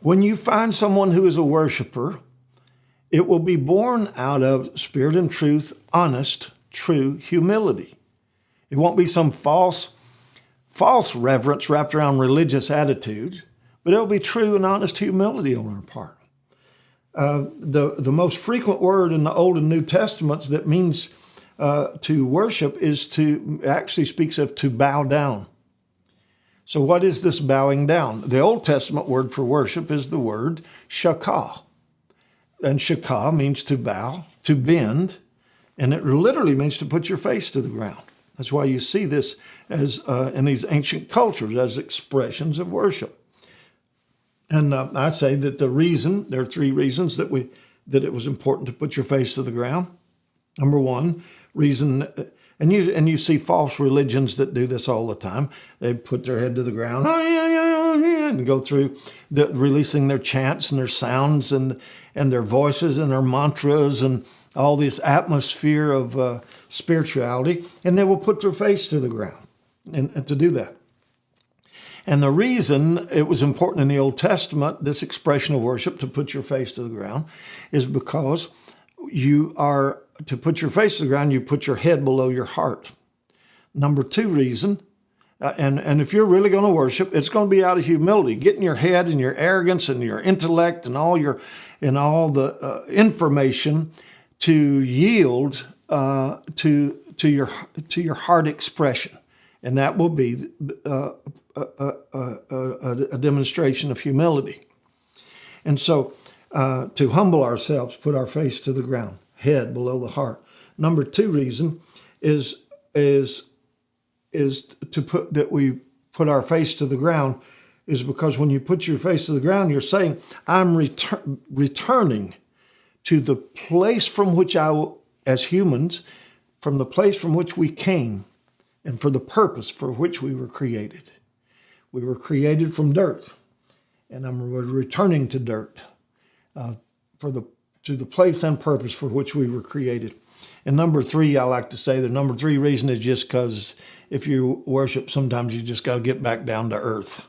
When you find someone who is a worshiper, it will be born out of spirit and truth, honest, true humility. It won't be some false reverence wrapped around religious attitudes, but it'll be true and honest humility on our part. The most frequent word in the Old and New Testaments that means to worship actually speaks of to bow down. So what is this bowing down? The Old Testament word for worship is the word shakah. And shakah means to bow, to bend, and it literally means to put your face to the ground. That's why you see this as in these ancient cultures as expressions of worship. And I say that there are three reasons that it was important to put your face to the ground. Number one reason, and you see false religions that do this all the time. They put their head to the ground and go through releasing their chants and their sounds and their voices and their mantras and all this atmosphere of spirituality, and they will put their face to the ground and to do that. And the reason it was important in the Old Testament, this expression of worship, to put your face to the ground, is because to put your face to the ground, you put your head below your heart. Number two reason, and if you're really going to worship, it's going to be out of humility, getting your head and your arrogance and your intellect and all the information to yield to your heart expression, and that will be a demonstration of humility. And so to humble ourselves, put our face to the ground, head below the heart. Number two reason is we put our face to the ground is because when you put your face to the ground, you're saying, I'm returning to the place from which as humans, from the place from which we came and for the purpose for which we were created. We were created from dirt, and I'm returning to dirt to the place and purpose for which we were created. And number three, I like to say the number three reason is just because if you worship, sometimes you just got to get back down to earth,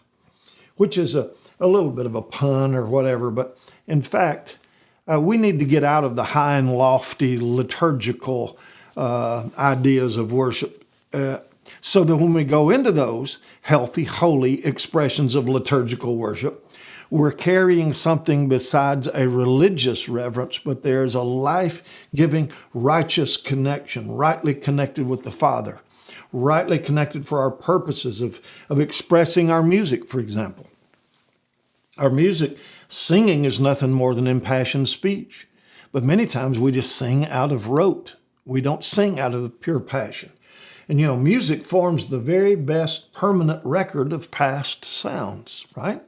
which is a little bit of a pun or whatever. But in fact, we need to get out of the high and lofty liturgical ideas of worship so that when we go into those healthy, holy expressions of liturgical worship, we're carrying something besides a religious reverence, but there's a life-giving, righteous connection, rightly connected with the Father, rightly connected for our purposes of expressing our music, for example. Our music, singing is nothing more than impassioned speech, but many times we just sing out of rote. We don't sing out of pure passion. And music forms the very best permanent record of past sounds, right?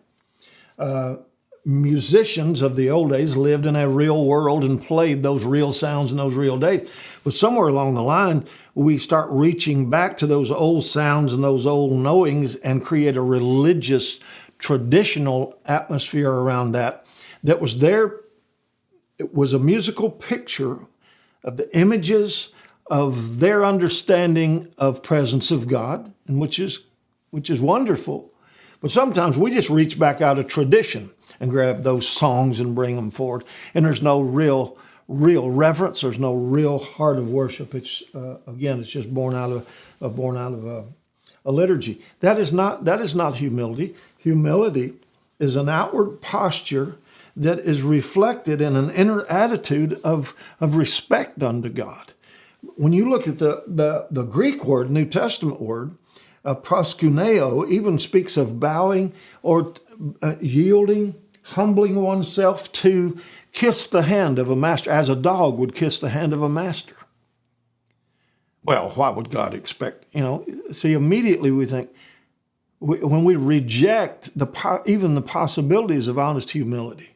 Musicians of the old days lived in a real world and played those real sounds in those real days. But somewhere along the line, we start reaching back to those old sounds and those old knowings and create a religious, traditional atmosphere around that was there. It was a musical picture of the images of their understanding of presence of God, and which is wonderful. But sometimes we just reach back out of tradition and grab those songs and bring them forward. And there's no real reverence. There's no real heart of worship. It's it's just born out of a liturgy. That is not humility. Humility is an outward posture that is reflected in an inner attitude of respect unto God. When you look at the Greek word, New Testament word, proskuneo even speaks of bowing or yielding, humbling oneself to kiss the hand of a master, as a dog would kiss the hand of a master. Well, why would God expect, see, immediately we think, when we reject even the possibilities of honest humility,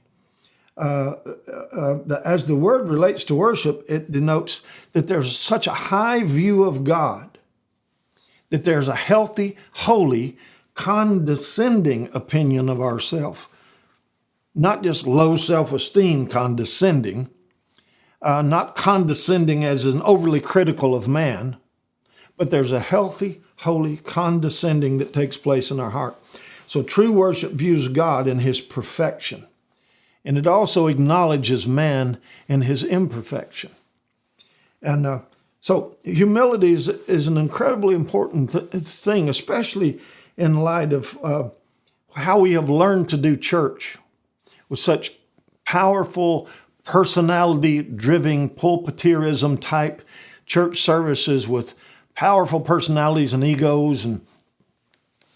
as the word relates to worship, it denotes that there's such a high view of God, that there's a healthy, holy, condescending opinion of ourselves. Not just low self-esteem condescending, not condescending as an overly critical of man, but there's a healthy, holy condescending that takes place in our heart. So true worship views God in his perfection, and it also acknowledges man in his imperfection. And so humility is an incredibly important thing, especially in light of how we have learned to do church with such powerful, personality-driven, pulpiteerism type church services with powerful personalities and egos and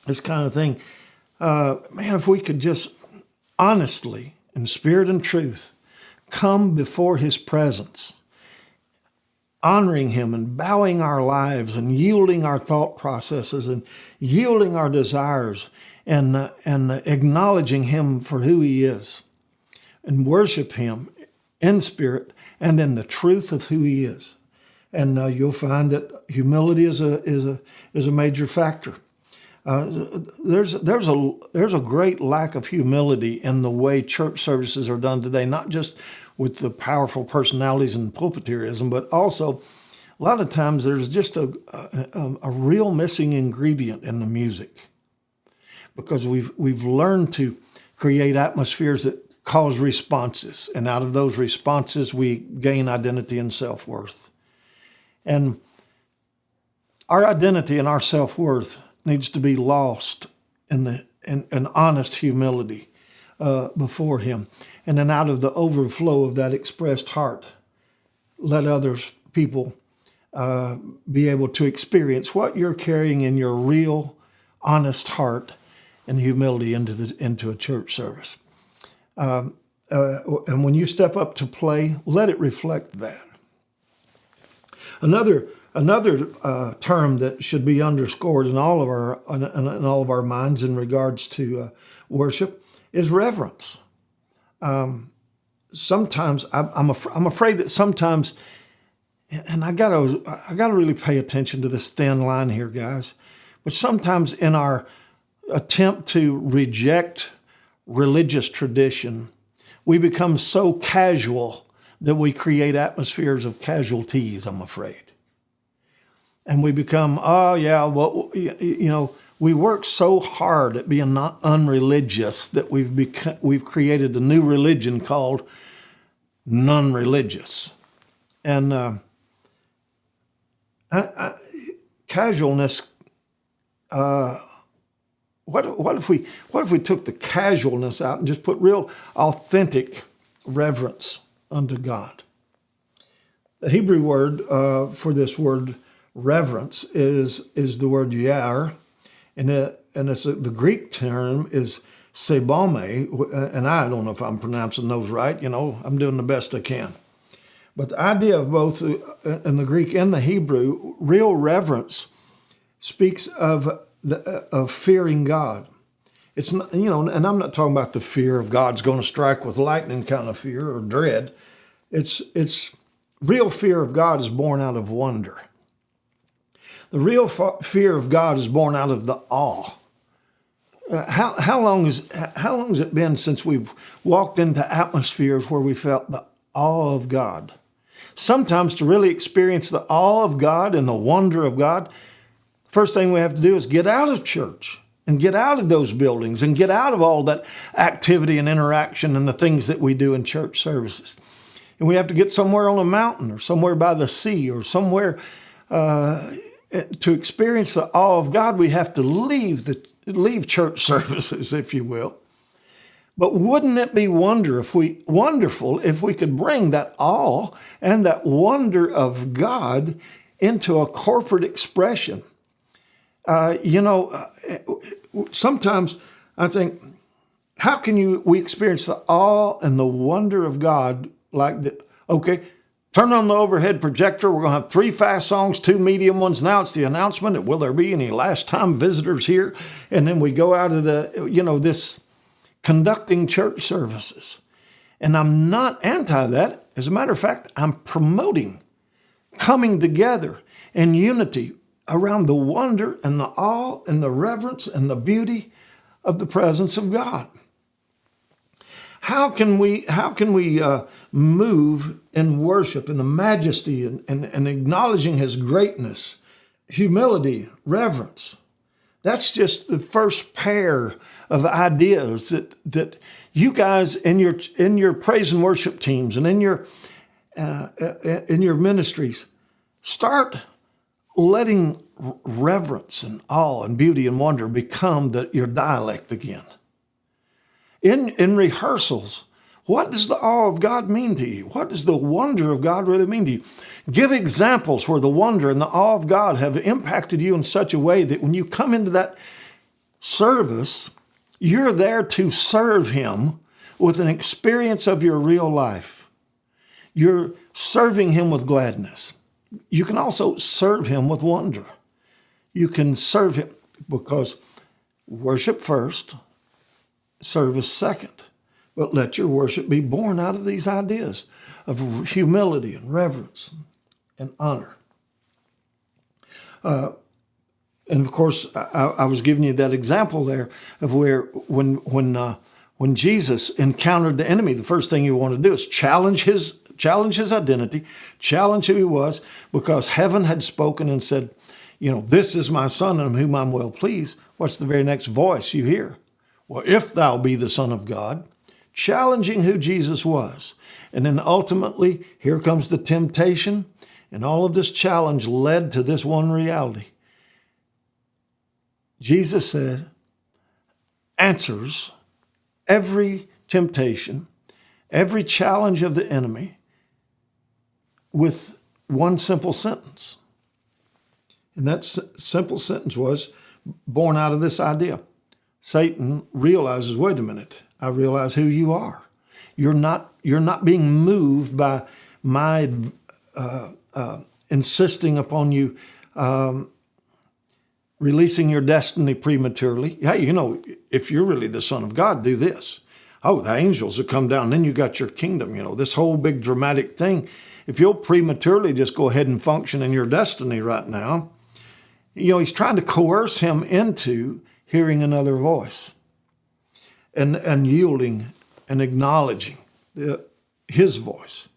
this kind of thing. Man, if we could just honestly, in spirit and truth, come before his presence, honoring him and bowing our lives and yielding our thought processes and yielding our desires and acknowledging him for who he is, and worship him in spirit and in the truth of who he is. And you'll find that humility is a major factor. There's a great lack of humility in the way church services are done today, not just with the powerful personalities and pulpiteerism, but also a lot of times there's just a real missing ingredient in the music, because we've learned to create atmospheres that cause responses, and out of those responses we gain identity and self-worth. And our identity and our self-worth needs to be lost in honest humility before him. And then out of the overflow of that expressed heart, let others, people, be able to experience what you're carrying in your real, honest heart and humility into a church service. And when you step up to play, let it reflect that. Another term that should be underscored in all of our minds in regards to worship is reverence. Sometimes I'm afraid that sometimes, and I gotta really pay attention to this thin line here, guys. But sometimes in our attempt to reject religious tradition, we become so casual that we create atmospheres of casualties, I'm afraid. And we become, we work so hard at being not unreligious that we've created a new religion called non-religious. And casualness. What if we took the casualness out and just put real authentic reverence unto God? The Hebrew word for this word reverence is the word yar, and the Greek term is sebome, and I don't know if I'm pronouncing those right. I'm doing the best I can. But the idea of both in the Greek and the Hebrew, real reverence speaks of fearing God. It's not, and I'm not talking about the fear of God's going to strike with lightning kind of fear or dread. It's real fear of God is born out of wonder. The real fear of God is born out of the awe. How long has it been since we've walked into atmospheres where we felt the awe of God? Sometimes to really experience the awe of God and the wonder of God, first thing we have to do is get out of church and get out of those buildings and get out of all that activity and interaction and the things that we do in church services. And we have to get somewhere on a mountain or somewhere by the sea or somewhere to experience the awe of God. We have to leave church services, if you will. But wouldn't it be wonderful if we could bring that awe and that wonder of God into a corporate expression? Sometimes I think, how can we experience the awe and the wonder of God like that? Okay, turn on the overhead projector. We're going to have 3 fast songs, 2 medium ones. Now it's the announcement. Will there be any last time visitors here? And then we go out of this conducting church services. And I'm not anti that. As a matter of fact, I'm promoting coming together in unity around the wonder and the awe and the reverence and the beauty of the presence of God. How can we move in worship in the majesty and acknowledging his greatness, humility, reverence? That's just the first pair of ideas that you guys in your praise and worship teams and in your ministries start letting reverence and awe and beauty and wonder become your dialect again. In rehearsals, what does the awe of God mean to you? What does the wonder of God really mean to you? Give examples where the wonder and the awe of God have impacted you in such a way that when you come into that service, you're there to serve Him with an experience of your real life. You're serving Him with gladness. You can also serve Him with wonder. You can serve Him because worship first, service second. But let your worship be born out of these ideas of humility and reverence and honor. And of course, I was giving you that example there of where when Jesus encountered the enemy, the first thing he wanted to do is challenge his identity, challenge who he was, because heaven had spoken and said, this is my son in whom I'm well pleased. What's the very next voice you hear? Well, if thou be the Son of God, challenging who Jesus was. And then ultimately, here comes the temptation, and all of this challenge led to this one reality. Jesus answers every temptation, every challenge of the enemy with one simple sentence. And that simple sentence was born out of this idea. Satan realizes, wait a minute, I realize who you are. You're not being moved by my insisting upon you releasing your destiny prematurely. Hey, if you're really the Son of God, do this. Oh, the angels will come down, then you got your kingdom. This whole big dramatic thing. If you'll prematurely just go ahead and function in your destiny right now, he's trying to coerce him into hearing another voice and yielding and acknowledging his voice.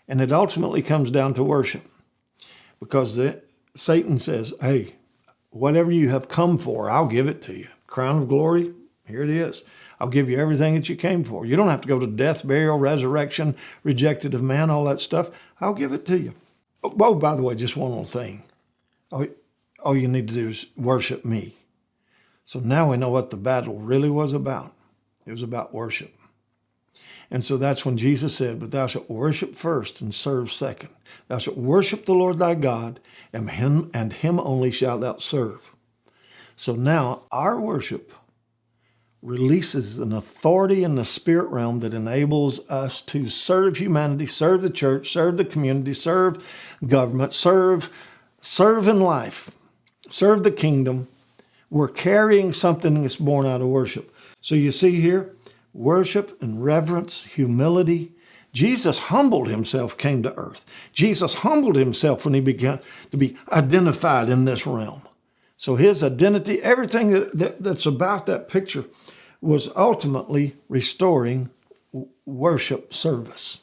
And it ultimately comes down to worship, because Satan says, hey, whatever you have come for, I'll give it to you. Crown of glory, here it is. I'll give you everything that you came for. You don't have to go to death, burial, resurrection, rejected of man, all that stuff. I'll give it to you. Oh, by the way, just one little thing. All you need to do is worship me. So now we know what the battle really was about. It was about worship. And so that's when Jesus said, but thou shalt worship first and serve second. Thou shalt worship the Lord thy God, and him only shalt thou serve. So now our worship releases an authority in the spirit realm that enables us to serve humanity, serve the church, serve the community, serve government, serve in life, serve the kingdom. We're carrying something that's born out of worship. So you see here, worship and reverence, humility. Jesus humbled himself, came to earth. Jesus humbled himself when he began to be identified in this realm. So his identity, everything that's about that picture was ultimately restoring worship service.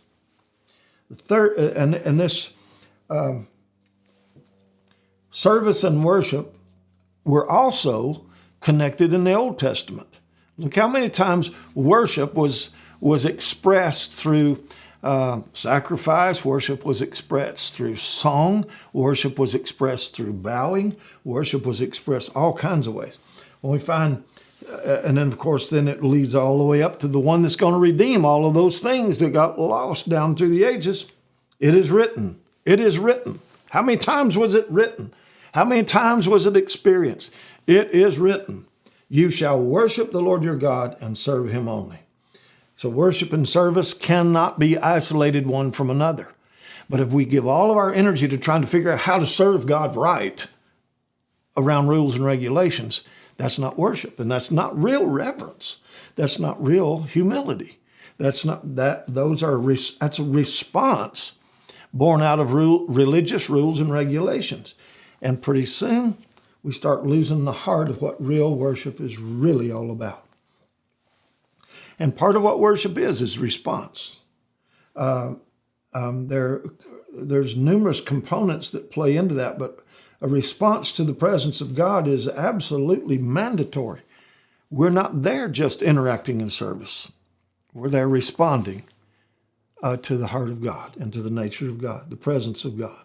The third, and this service and worship were also connected in the Old Testament. Look how many times worship was expressed through sacrifice, worship was expressed through song, worship was expressed through bowing, worship was expressed all kinds of ways. When we find, and then of course, then it leads all the way up to the one that's going to redeem all of those things that got lost down through the ages. It is written. It is written. How many times was it written? How many times was it experienced? It is written. You shall worship the Lord your God and serve him only. So worship and service cannot be isolated one from another. But if we give all of our energy to trying to figure out how to serve God right around rules and regulations, that's not worship, and that's not real reverence. That's not real humility. That's a response born out of religious rules and regulations. And pretty soon we start losing the heart of what real worship is really all about. And part of what worship is response. There's numerous components that play into that, but a response to the presence of God is absolutely mandatory. We're not there just interacting in service. We're there responding to the heart of God and to the nature of God, the presence of God.